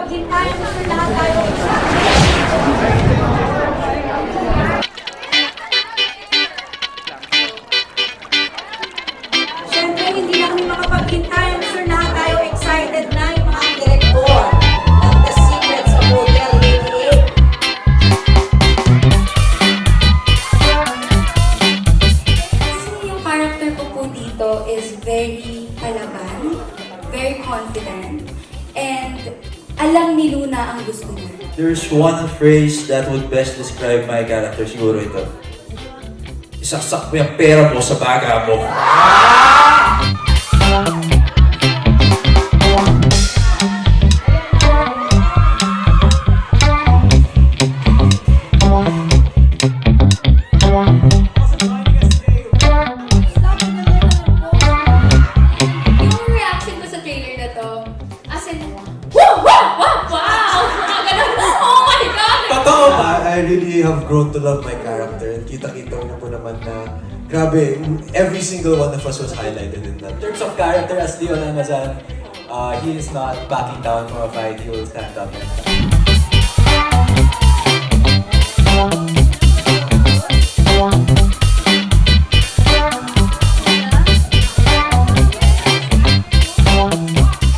makapaghintayan na lahat tayo. Siyempre, hindi na kami makapaghintayan. Sure, lahat tayo excited na yung mga direktor ng The Secrets of Hotel 88. Kasi yung character ko po dito is very palaban, very confident, and alam ni Luna ang gusto niya. There's one phrase that would best describe my character, siguro ito. Isaksak mo yung pera mo sa baga mo. Yung reaction ko sa trailer na to, as in, wow! Mga ganun. Oh my God! Totoo ba? I really have grown to love my character and kita-kita mo po naman na grabe, every single one of us was highlighted in that. In terms of character, as Leon Amazan, he is not backing down from a fight. He will stand up and fight.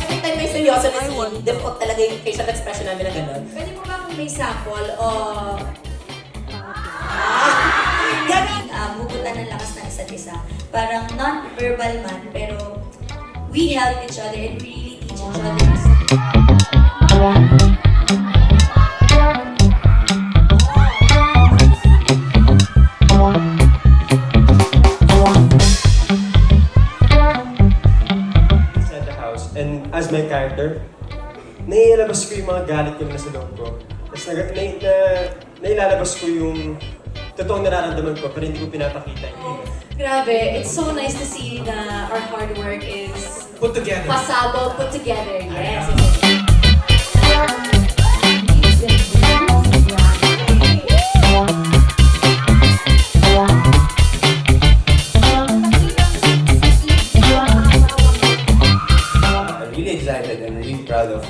Every time may seryoso na scene, default talaga yung facial expression namin na gano'n. Pwede mo bang may sample o... Ganun! Bubutan ng lakas ng isa't isa. Parang non-verbal man, pero we help each other and we really teach each other. Inside the house. And as my character, nailalabas ko yung mga galit ko na sa loob ko. Tapos nailalabas ko yung totoong nararamdaman ko pero hindi ko pinapakita yung Grabe, it's so nice to see na our hard work is put together. pasabog, put together. Yes. I'm really excited and really proud of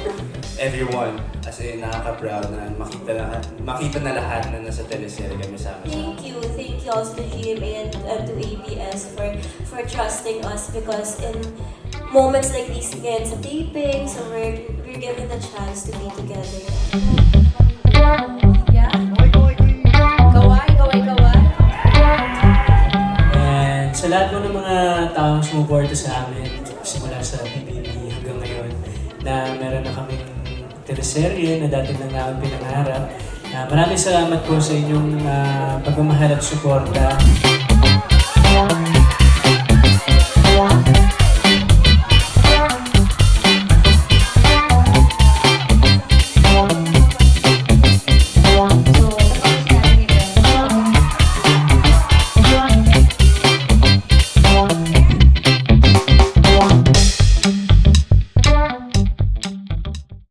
everyone. Kasi nakaka-proud na makita na lahat na nasa teleserye kami sama. Thank you also to GMA and to ABS for trusting us because in moments like these again sa taping, so we're given the chance to be together. Yeah? Kaway. And sa lahat po ng mga taong sumuporta sa amin, simula sa PBB hanggang ngayon, na meron na kaming teleserye na dati lang namin pinangarap. Maraming salamat po sa inyong pagmamahal at suporta.